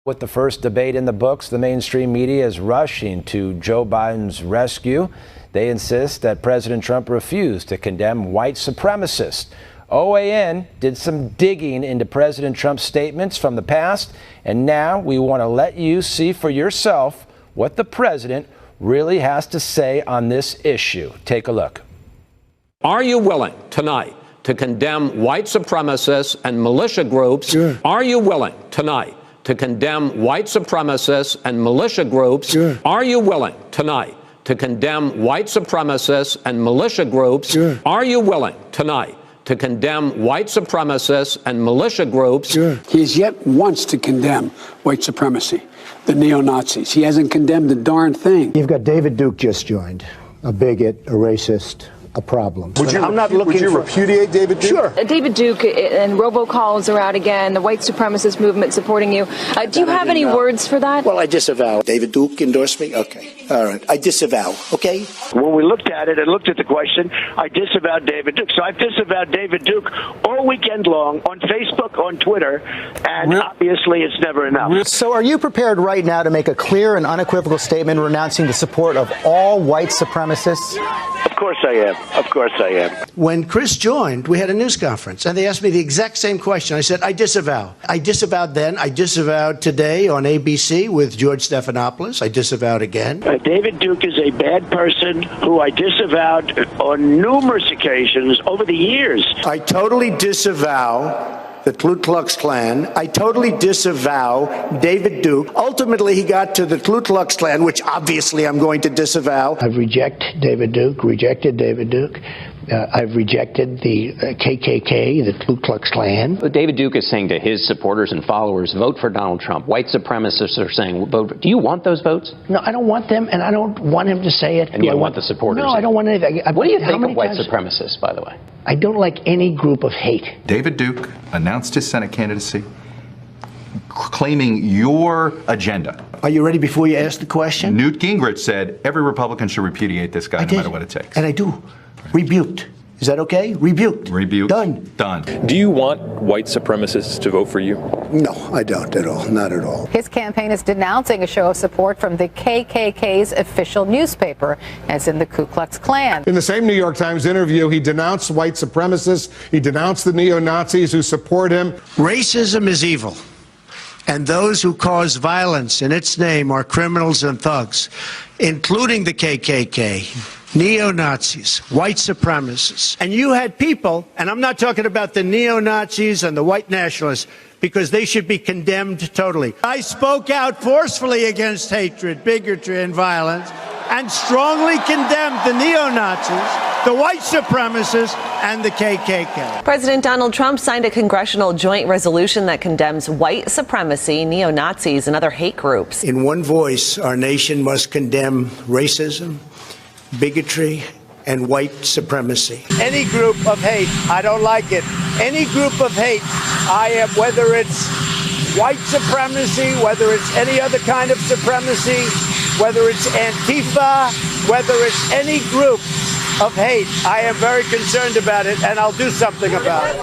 With the first debate in the books, the mainstream media is rushing to Joe Biden's rescue. They insist that President Trump refused to condemn white supremacists. OAN did some digging into President Trump's statements from the past, and now we want to let you see for yourself what the president really has to say on this issue. Take a look. Are you willing tonight to condemn white supremacists and militia groups? Sure. Are you willing tonight to condemn white supremacists and militia groups? Sure. Are you willing tonight to condemn white supremacists and militia groups? Sure. Are you willing tonight to condemn white supremacists and militia groups? Sure. He has yet once to condemn white supremacy, the neo-Nazis. He hasn't condemned a darn thing. You've got David Duke just joined, a bigot, a racist, a problem. Would you repudiate David Duke? Sure. David Duke and robocalls are out again, the white supremacist movement supporting you. Do you have any words for that? Well, I disavow. David Duke endorsed me? Okay. All right. I disavow. Okay? When we looked at it and looked at the question, I disavowed David Duke. So I've disavowed David Duke all weekend long on Facebook, on Twitter, and obviously it's never enough. So are you prepared right now to make a clear and unequivocal statement renouncing the support of all white supremacists? Of course I am. Of course I am. When Chris joined, we had a news conference, and they asked me the exact same question. I said, I disavow. I disavowed then. I disavowed today on ABC with George Stephanopoulos. I disavowed again. David Duke is a bad person who I disavowed on numerous occasions over the years. I totally disavow the Ku Klux Klan. I totally disavow David Duke. Ultimately, he got to the Ku Klux Klan, which obviously I'm going to disavow. I've rejected David Duke. I've rejected the KKK, the Ku Klux Klan. David Duke is saying to his supporters and followers, vote for Donald Trump. White supremacists are saying, vote. Do you want those votes? No, I don't want them, and I don't want him to say it. And you don't want the supporters? No, I don't want anything. What do you think of white supremacists, by the way? I don't like any group of hate. David Duke announced his Senate candidacy, claiming your agenda. Are you ready before you ask the question? Newt Gingrich said every Republican should repudiate this guy no matter what it takes. And I do. Rebuked. Is that okay? Rebuked. Rebuked. Done. Do you want white supremacists to vote for you? No, I don't at all. Not at all. His campaign is denouncing a show of support from the KKK's official newspaper, as in the Ku Klux Klan. In the same New York Times interview, he denounced white supremacists. He denounced the neo-Nazis who support him. Racism is evil, and those who cause violence in its name are criminals and thugs, including the KKK. Neo-Nazis, white supremacists. And you had people, and I'm not talking about the neo-Nazis and the white nationalists, because they should be condemned totally. I spoke out forcefully against hatred, bigotry, and violence, and strongly condemned the neo-Nazis, the white supremacists, and the KKK. President Donald Trump signed a congressional joint resolution that condemns white supremacy, neo-Nazis, and other hate groups. In one voice, our nation must condemn racism, bigotry, and white supremacy. Any group of hate, I don't like it. Any group of hate, I am, whether it's white supremacy, whether it's any other kind of supremacy, whether it's Antifa, whether it's any group of hate, I am very concerned about it, and I'll do something about it.